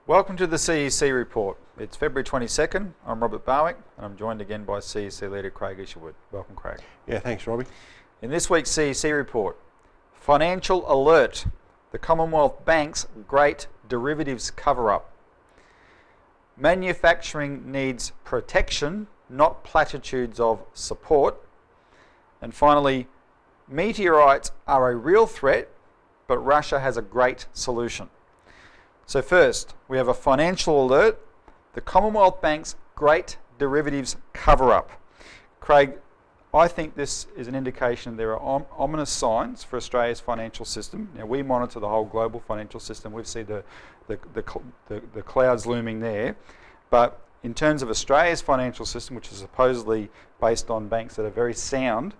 Welcome to the CEC Report. It's February 22nd. I'm Robert Barwick, and I'm joined again by CEC leader Craig Isherwood. Welcome, Craig. Yeah, thanks, Robbie. In this week's CEC Report, Financial Alert, the Commonwealth Bank's Great Derivatives Cover-Up. Manufacturing needs protection, not platitudes of support. And finally, meteorites are a real threat, but Russia has a great solution. So first, we have a financial alert, the Commonwealth Bank's Great Derivatives Cover-Up. Craig, I think this is an indication there are ominous signs for Australia's financial system. Now, we monitor the whole global financial system. We see the clouds looming there. But in terms of Australia's financial system, which is supposedly based on banks that are very sound,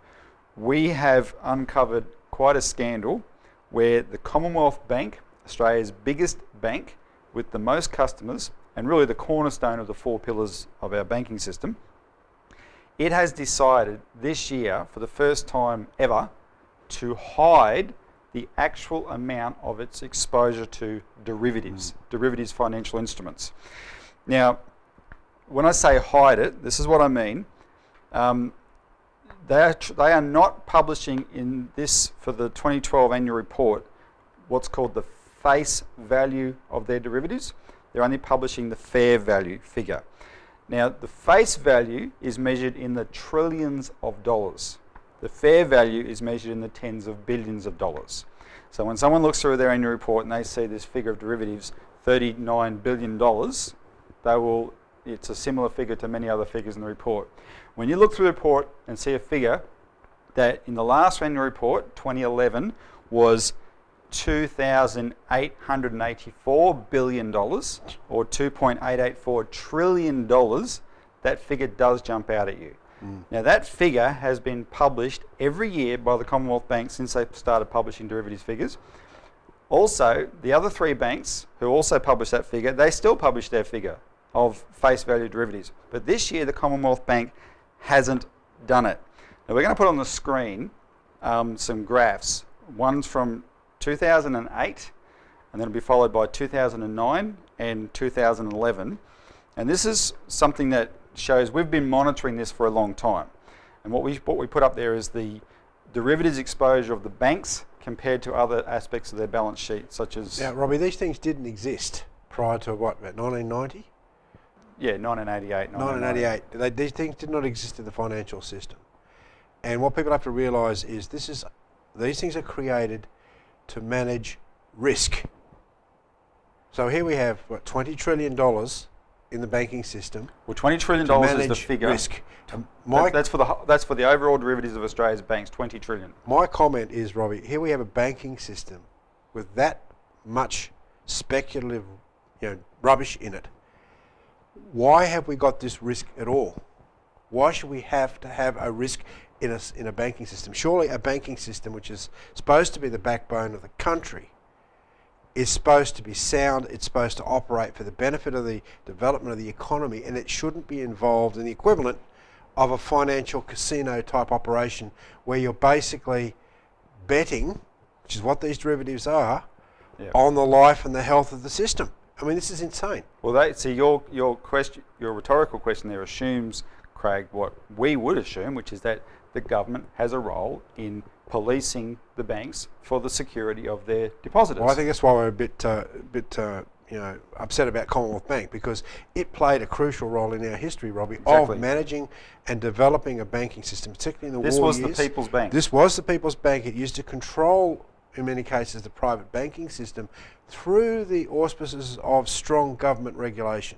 we have uncovered quite a scandal where the Commonwealth Bank, Australia's biggest bank with the most customers and really the cornerstone of the four pillars of our banking system, it has decided this year, for the first time ever, to hide the actual amount of its exposure to derivatives, derivatives financial instruments. Now, when I say hide it, this is what I mean. They are not publishing in this, for the 2012 annual report, what's called the face value of their derivatives. They're only publishing the fair value figure. Now, the face value is measured in the trillions of dollars. The fair value is measured in the tens of billions of dollars. So when someone looks through their annual report and they see this figure of derivatives, $39 billion, it's a similar figure to many other figures in the report. When you look through the report and see a figure that in the last annual report, 2011, was $2,884 billion, or $2.884 trillion, that figure does jump out at you. Now, that figure has been published every year by the Commonwealth Bank since they started publishing derivatives figures. Also, the other three banks who also published that figure, they still publish their figure of face value derivatives. But this year, the Commonwealth Bank hasn't done it. Now, we're going to put on the screen some graphs. One's from 2008, and then it'll be followed by 2009 and 2011. And this is something that shows we've been monitoring this for a long time. And what we put up there is the derivatives exposure of the banks compared to other aspects of their balance sheet, such as... Now, Robbie, these things didn't exist prior to what, about 1990? Yeah, 1988. 1988. These things did not exist in the financial system. And what people have to realise is these things are created to manage risk. So here we have, what, $20 trillion in the banking system. Well, $20 trillion is the figure. Risk. That's for the overall derivatives of Australia's banks, $20 trillion. My comment is, Robbie, here we have a banking system with that much speculative, rubbish in it. Why have we got this risk at all? Why should we have to have a risk in a banking system? Surely a banking system, which is supposed to be the backbone of the country, is supposed to be sound, it's supposed to operate for the benefit of the development of the economy, and it shouldn't be involved in the equivalent of a financial casino type operation where you're basically betting, which is what these derivatives are, on the life and the health of the system. I mean, this is insane. Well, your rhetorical question there assumes, Craig, what we would assume, which is that the government has a role in policing the banks for the security of their depositors. Well, I think that's why we're a bit upset about Commonwealth Bank, because it played a crucial role in our history, Robbie, of managing and developing a banking system, particularly in the war years. This was the People's Bank. This was the People's Bank. It used to control, in many cases, the private banking system through the auspices of strong government regulation.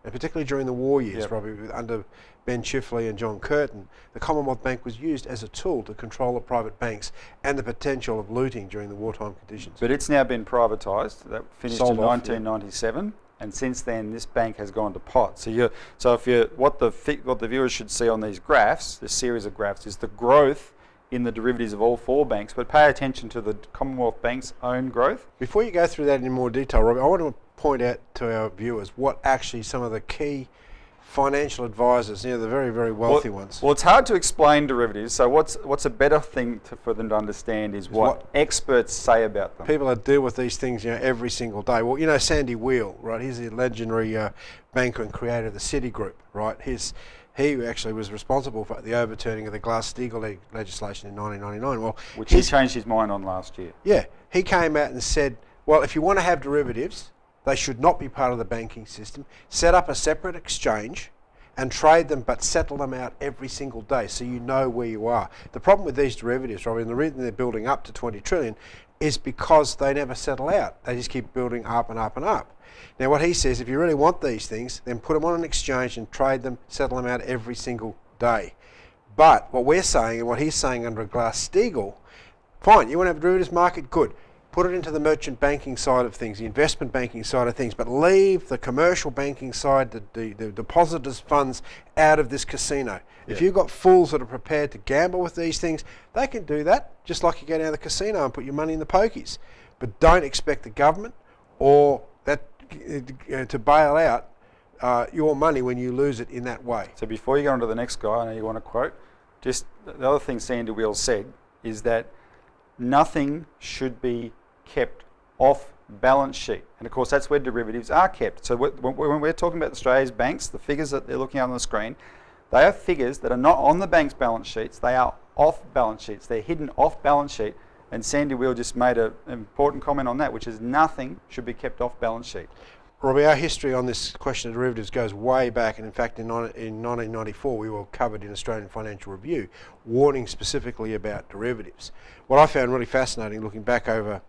And particularly during the war years, probably under Ben Chifley and John Curtin, the Commonwealth Bank was used as a tool to control the private banks and the potential of looting during the wartime conditions. But it's now been privatised. That finished in 1997, and since then this bank has gone to pot. What the viewers should see on these graphs, this series of graphs, is the growth in the derivatives of all four banks, but pay attention to the Commonwealth Bank's own growth. Before you go through that in more detail, Robbie, I want to point out to our viewers what actually some of the key financial advisors, the very, very wealthy ones. Well, it's hard to explain derivatives. So what's a better thing for them to understand is what experts say about them. People that deal with these things, every single day. Well, Sandy Wheel, right? He's the legendary banker and creator of the Citigroup, right? He actually was responsible for the overturning of the Glass-Steagall legislation in 1999. Well, which he changed his mind on last year. Yeah, he came out and said, well, if you want to have derivatives, they should not be part of the banking system. Set up a separate exchange and trade them, but settle them out every single day so you know where you are. The problem with these derivatives, Robbie, and the reason they're building up to 20 trillion is because they never settle out. They just keep building up and up and up. Now, what he says, if you really want these things, then put them on an exchange and trade them, settle them out every single day. But what we're saying and what he's saying under a Glass-Steagall, fine, you want to have a derivatives market, good. Put it into the merchant banking side of things, the investment banking side of things, but leave the commercial banking side, the depositors' funds out of this casino. Yeah. If you've got fools that are prepared to gamble with these things, they can do that, just like you go down to the casino and put your money in the pokies. But don't expect the government or that to bail out your money when you lose it in that way. So before you go on to the next guy, I know you want to quote, just the other thing Sandy Wheel said is that nothing should be kept off balance sheet. And of course that's where derivatives are kept. So when we're talking about Australia's banks, the figures that they're looking at on the screen, they are figures that are not on the bank's balance sheets, they are off balance sheets. They're hidden off balance sheet. And Sandy Wheel just made an important comment on that, which is nothing should be kept off balance sheet. Robbie, our history on this question of derivatives goes way back, and in fact in 1994 we were covered in Australian Financial Review, warning specifically about derivatives. What I found really fascinating looking back over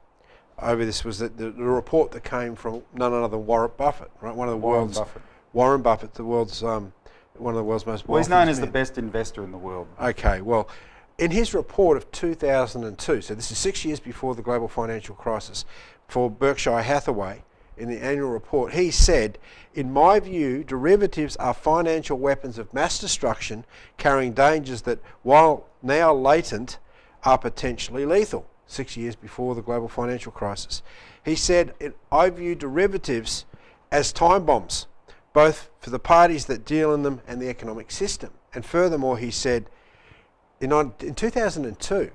this was that the report that came from none other than Warren Buffett, right? Warren Buffett, the world's one of the world's most wealthy. Well, he's known as the best investor in the world. Okay, well, in his report of 2002, so this is 6 years before the global financial crisis, for Berkshire Hathaway, in the annual report, he said, in my view, derivatives are financial weapons of mass destruction carrying dangers that, while now latent, are potentially lethal. 6 years before the global financial crisis. He said, I view derivatives as time bombs, both for the parties that deal in them and the economic system. And furthermore, he said, in 2002,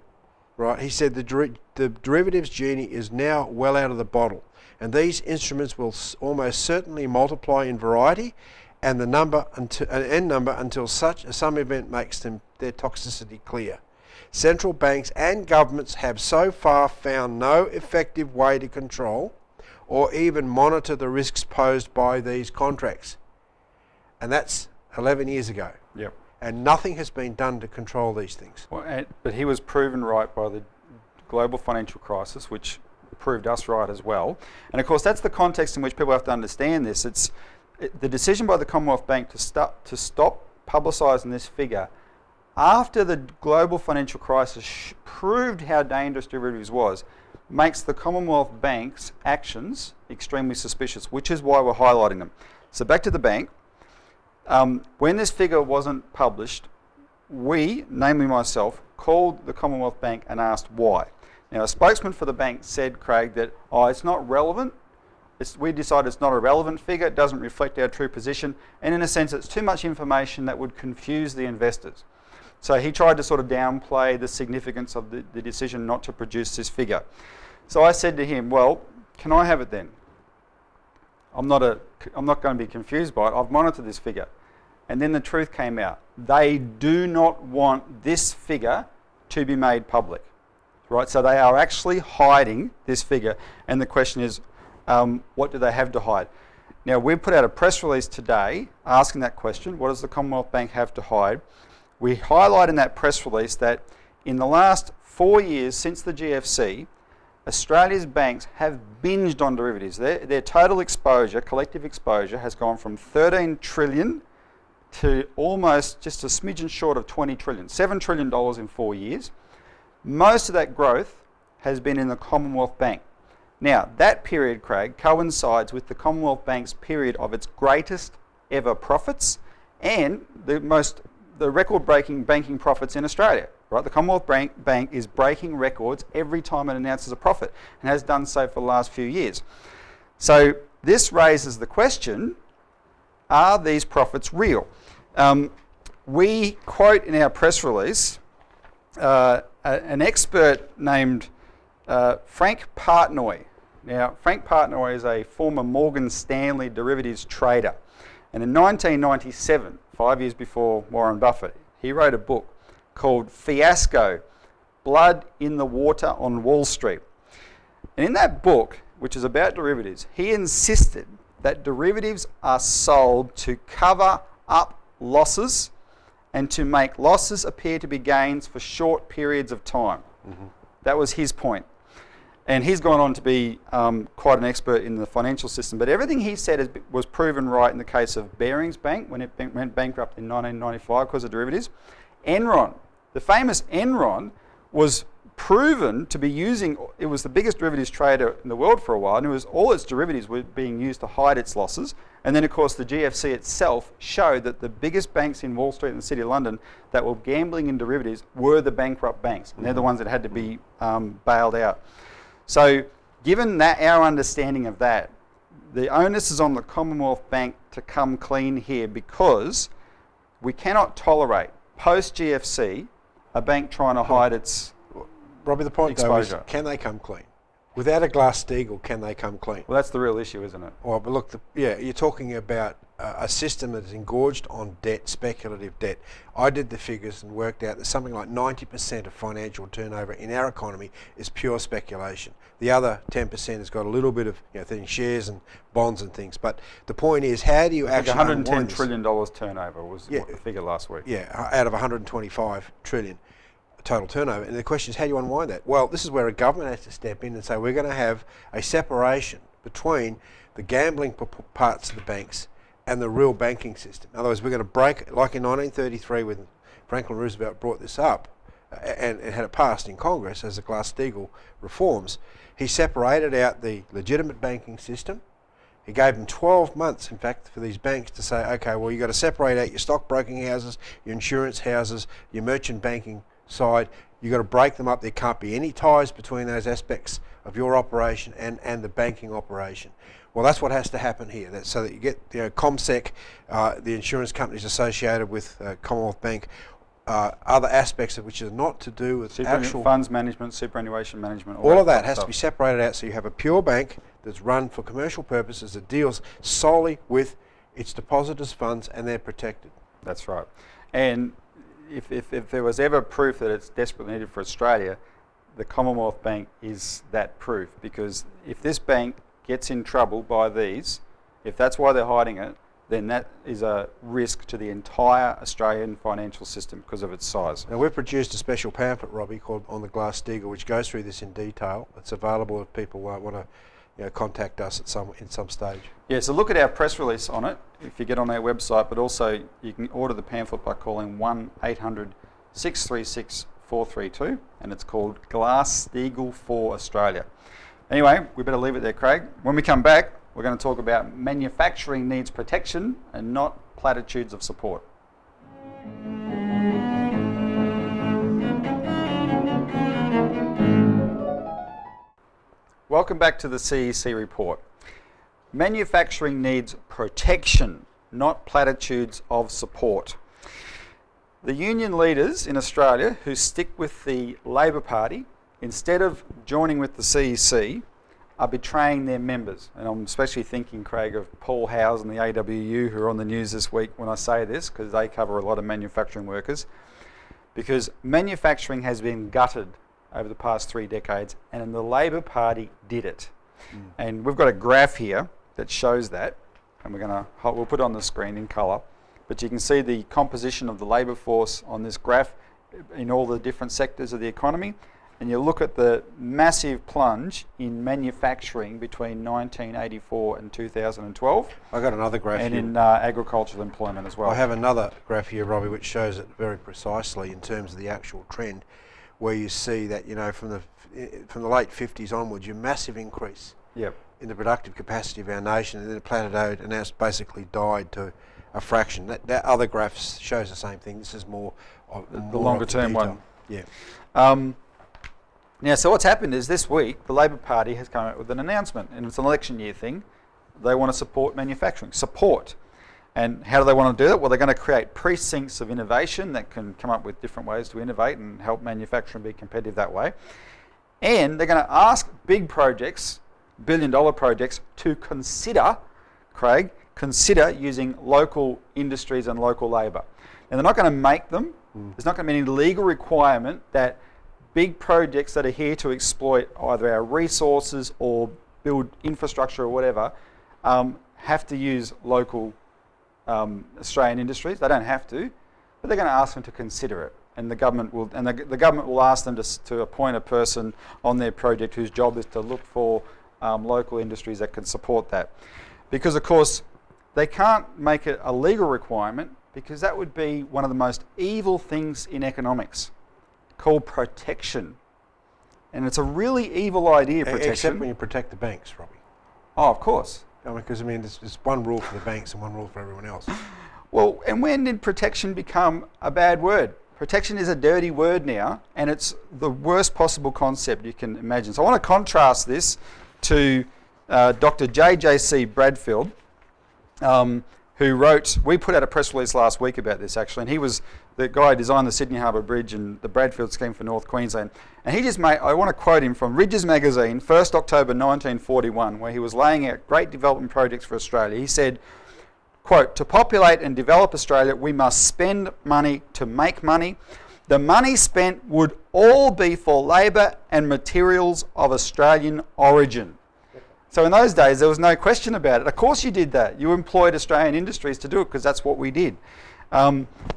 right, he said the derivatives genie is now well out of the bottle, and these instruments will almost certainly multiply in variety and the number until some event makes their toxicity clear. Central banks and governments have so far found no effective way to control or even monitor the risks posed by these contracts. And that's 11 years ago. Yep. And nothing has been done to control these things. Well, but he was proven right by the global financial crisis, which proved us right as well. And of course, that's the context in which people have to understand this. The decision by the Commonwealth Bank to stop publicising this figure after the global financial crisis proved how dangerous derivatives was, makes the Commonwealth Bank's actions extremely suspicious, which is why we're highlighting them. So back to the bank. When this figure wasn't published, we, namely myself, called the Commonwealth Bank and asked why. Now, a spokesman for the bank said, Craig, that it's not relevant. We decided it's not a relevant figure, it doesn't reflect our true position, and in a sense it's too much information that would confuse the investors. So he tried to sort of downplay the significance of the decision not to produce this figure. So I said to him, well, can I have it then? I'm not going to be confused by it. I've monitored this figure. And then the truth came out. They do not want this figure to be made public. Right? So they are actually hiding this figure. And the question is, what do they have to hide? Now, we put out a press release today asking that question. What does the Commonwealth Bank have to hide? We highlight in that press release that in the last 4 years since the GFC, Australia's banks have binged on derivatives. Their total exposure, collective exposure, has gone from 13 trillion to almost just a smidgen short of 20 trillion, $7 trillion in 4 years. Most of that growth has been in the Commonwealth Bank. Now, that period, Craig, coincides with the Commonwealth Bank's period of its greatest ever profits and the record-breaking banking profits in Australia. Right? The Commonwealth Bank is breaking records every time it announces a profit and has done so for the last few years. So this raises the question, are these profits real? We quote in our press release an expert named Frank Partnoy. Now, Frank Partnoy is a former Morgan Stanley derivatives trader. And in 1997, 5 years before Warren Buffett, he wrote a book called Fiasco, Blood in the Water on Wall Street. And in that book, which is about derivatives, he insisted that derivatives are sold to cover up losses and to make losses appear to be gains for short periods of time. Mm-hmm. That was his point. And he's gone on to be quite an expert in the financial system. But everything he said was proven right in the case of Barings Bank when it went bankrupt in 1995 because of derivatives. Enron, the famous Enron, was proven to be using, it was the biggest derivatives trader in the world for a while, and it was all its derivatives were being used to hide its losses. And then, of course, the GFC itself showed that the biggest banks in Wall Street and the City of London that were gambling in derivatives were the bankrupt banks. And they're the ones that had to be bailed out. So given that our understanding of that, the onus is on the Commonwealth Bank to come clean here, because we cannot tolerate post-GFC a bank trying to hide its Robbie, the point exposure. Though is, can they come clean? Without a Glass-Steagall, can they come clean? Well, that's the real issue, isn't it? Well, but look, you're talking about a system that is engorged on debt, speculative debt. I did the figures and worked out that something like 90% of financial turnover in our economy is pure speculation. The other 10% has got a little bit of shares and bonds and things. But the point is, how do you actually $110 trillion turnover was the figure last week. Yeah, out of 125 trillion total turnover. And the question is, how do you unwind that? Well, this is where a government has to step in and say, we're going to have a separation between the gambling parts of the banks and the real banking system. In other words, we're going to break, like in 1933 when Franklin Roosevelt brought this up and had it passed in Congress as the Glass-Steagall reforms, he separated out the legitimate banking system. He gave them 12 months, in fact, for these banks to say, okay, well, you've got to separate out your stockbroking houses, your insurance houses, your merchant banking side. You've got to break them up. There can't be any ties between those aspects of your operation and the banking operation. Well, that's what has to happen here. So that you get ComSec, the insurance companies associated with Commonwealth Bank, other aspects of which are not to do with actual funds management, superannuation management. All of that has to be separated out, so you have a pure bank that's run for commercial purposes that deals solely with its depositors' funds, and they're protected. That's right. And if there was ever proof that it's desperately needed for Australia, the Commonwealth Bank is that proof. Because if this bank gets in trouble by these, if that's why they're hiding it, then that is a risk to the entire Australian financial system because of its size. Now, we've produced a special pamphlet, Robbie, called On the Glass-Steagall, which goes through this in detail. It's available if people want to contact us in some stage. Yeah, so look at our press release on it if you get on our website, but also you can order the pamphlet by calling 1-800-636-432, and it's called Glass-Steagall for Australia. Anyway, we better leave it there, Craig. When we come back, we're going to talk about manufacturing needs protection and not platitudes of support. Welcome back to the CEC Report. Manufacturing needs protection, not platitudes of support. The union leaders in Australia who stick with the Labor Party, instead of joining with the CEC, are betraying their members. And I'm especially thinking, Craig, of Paul Howes and the AWU, who are on the news this week when I say this, because they cover a lot of manufacturing workers. Because manufacturing has been gutted over the past 3 decades, and the Labor Party did it. And we've got a graph here that shows that, and we'll put it on the screen in colour. But you can see the composition of the labour force on this graph in all the different sectors of the economy. And you look at the massive plunge in manufacturing between 1984 and 2012. I've got another graph and here. in agricultural employment as well. I have another graph here, Robbie, which shows it very precisely in terms of the actual trend, where you see that from the late 50s onwards, your massive increase in the productive capacity of our nation, and then it plateaued and now it's basically died to a fraction. That other graph shows the same thing. This is more of the longer term one. Yeah. Now, so what's happened is this week, the Labor Party has come out with an announcement, and it's an election year thing. They want to support manufacturing. Support. And how do they want to do that? Well, they're going to create precincts of innovation that can come up with different ways to innovate and help manufacturing be competitive that way. And they're going to ask big projects, billion-dollar projects, to consider using local industries and local labour. And they're not going to make them. There's not going to be any legal requirement that big projects that are here to exploit either our resources or build infrastructure or whatever have to use local Australian industries. They don't have to, but they're going to ask them to consider it. And the government will ask them to appoint a person on their project whose job is to look for local industries that can support that. Because of course they can't make it a legal requirement, because that would be one of the most evil things in economics, called protection. And it's a really evil idea, protection. Except when you protect the banks, Robbie. Oh, of course. Because there's one rule for the banks and one rule for everyone else. Well, and when did protection become a bad word? Protection is a dirty word now, and it's the worst possible concept you can imagine. So I want to contrast this to Dr. J.J.C. Bradfield, who wrote, we put out a press release last week about this actually, and he was the guy who designed the Sydney Harbour Bridge and the Bradfield scheme for North Queensland. And he just I want to quote him from Ridges Magazine, 1st October 1941, where he was laying out great development projects for Australia. He said, quote, "To populate and develop Australia, we must spend money to make money. The money spent would all be for labour and materials of Australian origin." So in those days, there was no question about it. Of course you did that. You employed Australian industries to do it because that's what we did.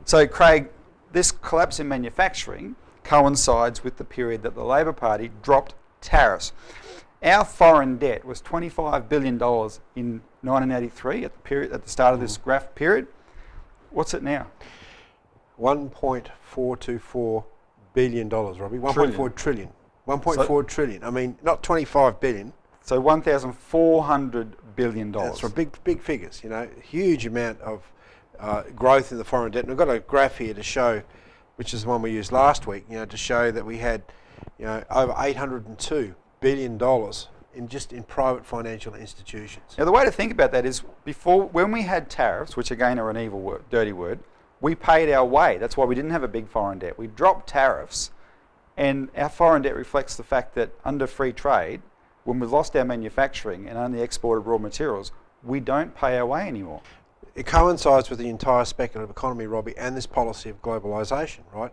So Craig, this collapse in manufacturing coincides with the period that the Labor Party dropped tariffs. Our foreign debt was $25 billion in 1983 at the start of this graph period. What's it now? $1.424 billion, Robbie. 1.4 trillion. 1.4 trillion. I mean, not 25 billion. So $1,400 billion. That's for big figures, huge amount of growth in the foreign debt. And we've got a graph here to show, which is the one we used last week, to show that we had, over $802 billion in private financial institutions. Now the way to think about that is when we had tariffs, which again are an evil word, dirty word, we paid our way. That's why we didn't have a big foreign debt. We dropped tariffs, and our foreign debt reflects the fact that under free trade, when we lost our manufacturing and only exported raw materials, we don't pay our way anymore. It coincides with the entire speculative economy, Robbie, and this policy of globalisation, right?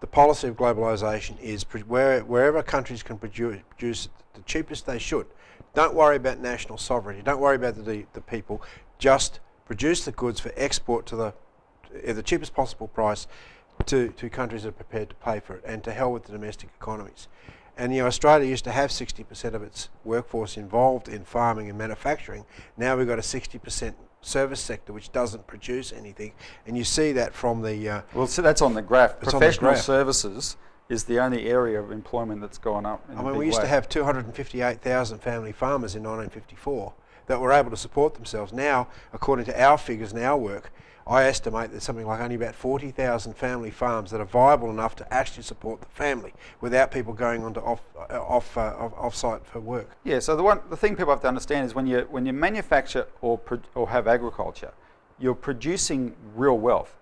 The policy of globalisation is wherever countries can produce the cheapest they should. Don't worry about national sovereignty. Don't worry about the people. Just produce the goods for export to the cheapest possible price to countries that are prepared to pay for it, and to hell with the domestic economies. And Australia used to have 60% of its workforce involved in farming and manufacturing. Now we've got a 60% service sector which doesn't produce anything, and you see that from the... well, so that's on the graph. Professional services is the only area of employment that's gone up in a big way. We used to have 258,000 family farmers in 1954 that were able to support themselves. Now, according to our figures and our work, I estimate there's something like only about 40,000 family farms that are viable enough to actually support the family without people going on to off-site for work. Yeah. So the thing people have to understand is when you manufacture or have agriculture, you're producing real wealth.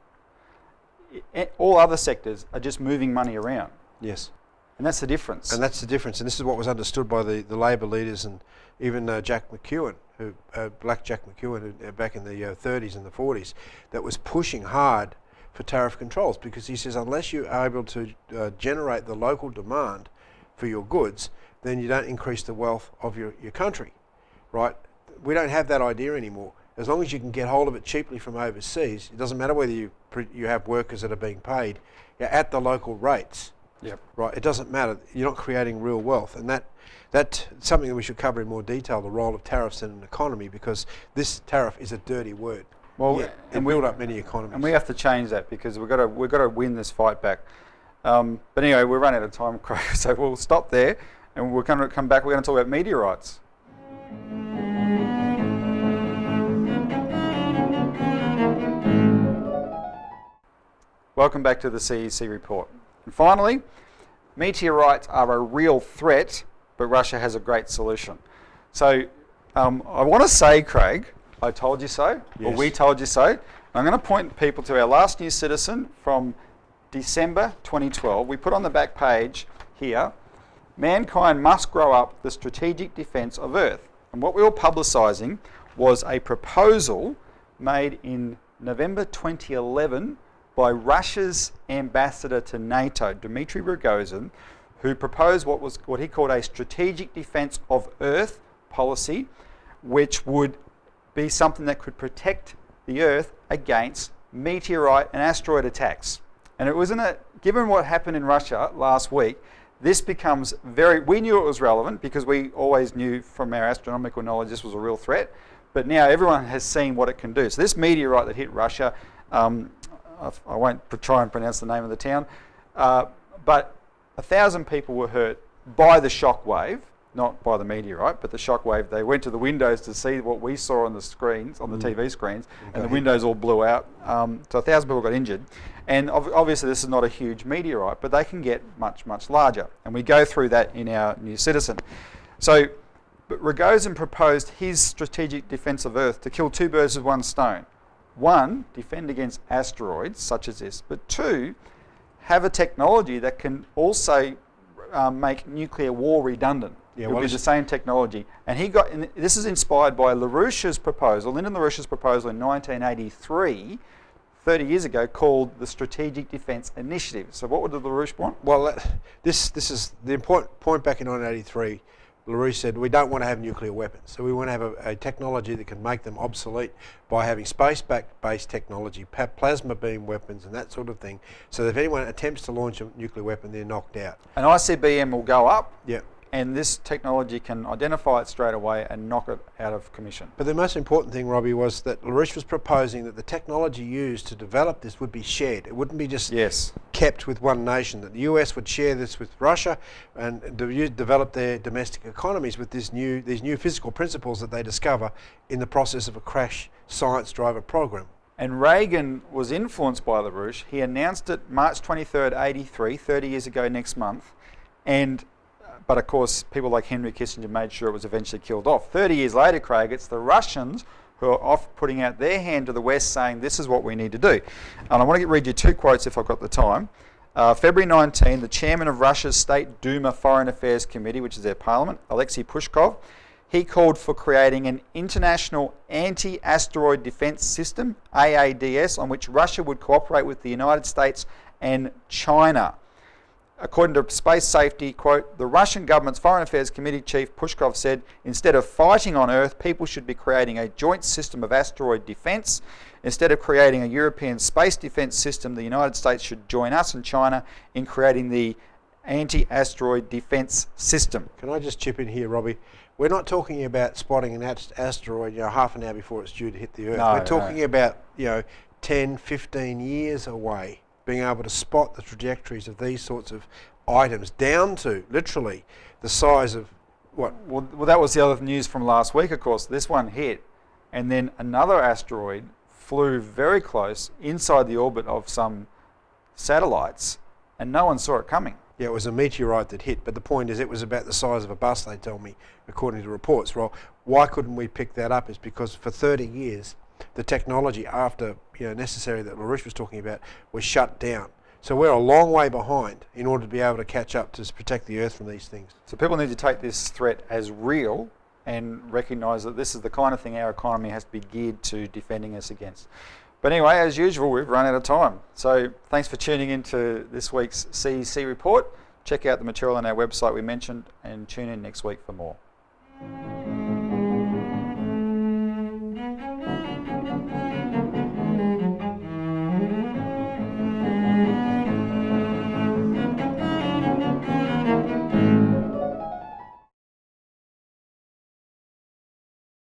All other sectors are just moving money around. Yes. And that's the difference. And that's the difference. And this is what was understood by the Labor leaders and even Jack McEwen, Black Jack McEwen, back in the 30s and the 40s, that was pushing hard for tariff controls, because he says unless you're able to generate the local demand for your goods, then you don't increase the wealth of your country, right? We don't have that idea anymore. As long as you can get hold of it cheaply from overseas, it doesn't matter whether you have workers that are being paid at the local rates. Yep. Right. It doesn't matter. You're not creating real wealth, and that's something that we should cover in more detail. The role of tariffs in an economy, because this tariff is a dirty word. Well, yeah, and build up many economies. And we have to change that, because we've got to win this fight back. But anyway, we're running out of time, Craig, so we'll stop there, and we're going to come back. We're going to talk about meteorites. Welcome back to the CEC Report. And finally, meteorites are a real threat, but Russia has a great solution. So I want to say, Craig, I told you so, or Yes. we told you so. I'm going to point people to our last New Citizen from December 2012. We put on the back page here, mankind must grow up the strategic defence of Earth. And what we were publicising was a proposal made in November 2011 by Russia's ambassador to NATO, Dmitry Rogozin, who proposed what he called a strategic defence of Earth policy, which would be something that could protect the Earth against meteorite and asteroid attacks. And it wasn't given what happened in Russia last week, this becomes we knew it was relevant because we always knew from our astronomical knowledge this was a real threat, but now everyone has seen what it can do. So this meteorite that hit Russia, I won't try and pronounce the name of the town, but 1,000 people were hurt by the shock wave, not by the meteorite, but the shock wave. They went to the windows to see what we saw on the screens, on the TV screens, and the windows all blew out. So 1,000 people got injured. And obviously this is not a huge meteorite, but they can get much, much larger. And we go through that in our New Citizen. So, but Rogozin proposed his strategic defence of Earth to kill two birds with one stone. One, defend against asteroids such as this, but two, have a technology that can also make nuclear war redundant. Yeah, It would be the same technology. And this is inspired by LaRouche's proposal, Lyndon LaRouche's proposal in 1983, 30 years ago, called the Strategic Defence Initiative. So what did LaRouche want? Well, this is the important point. Back in 1983, LaRouche said we don't want to have nuclear weapons, so we want to have a technology that can make them obsolete by having space-based technology, plasma beam weapons and that sort of thing, so that if anyone attempts to launch a nuclear weapon, they're knocked out. An ICBM will go up, Yeah. and this technology can identify it straight away and knock it out of commission. But the most important thing, Robbie, was that LaRouche was proposing that the technology used to develop this would be shared. It wouldn't be just kept with one nation, that the US would share this with Russia and develop their domestic economies with these new physical principles that they discover in the process of a crash science driver program. And Reagan was influenced by LaRouche. He announced it March 23rd, 83, 30 years ago next month. But of course, people like Henry Kissinger made sure it was eventually killed off. 30 years later, Craig, it's the Russians who are off putting out their hand to the West saying this is what we need to do. And I want to read you two quotes if I've got the time. February 19, the chairman of Russia's State Duma Foreign Affairs Committee, which is their parliament, Alexei Pushkov, he called for creating an international anti-asteroid defence system, AADS, on which Russia would cooperate with the United States and China. According to Space Safety, quote, the Russian government's Foreign Affairs Committee chief Pushkov said, instead of fighting on Earth, people should be creating a joint system of asteroid defence. Instead of creating a European space defence system, the United States should join us and China in creating the anti-asteroid defence system. Can I just chip in here, Robbie? We're not talking about spotting an asteroid, half an hour before it's due to hit the Earth. No, we're talking about, 10, 15 years away, being able to spot the trajectories of these sorts of items down to literally the size of what? Well, that was the other news from last week, of course. This one hit, and then another asteroid flew very close inside the orbit of some satellites, and no one saw it coming. Yeah, it was a meteorite that hit, but the point is it was about the size of a bus, they tell me, according to reports. Well, why couldn't we pick that up? Is because for 30 years, the technology after necessary that LaRouche was talking about was shut down. So we're a long way behind in order to be able to catch up to protect the Earth from these things. So people need to take this threat as real and recognise that this is the kind of thing our economy has to be geared to defending us against. But anyway, as usual, we've run out of time. So thanks for tuning into this week's CEC Report. Check out the material on our website we mentioned and tune in next week for more.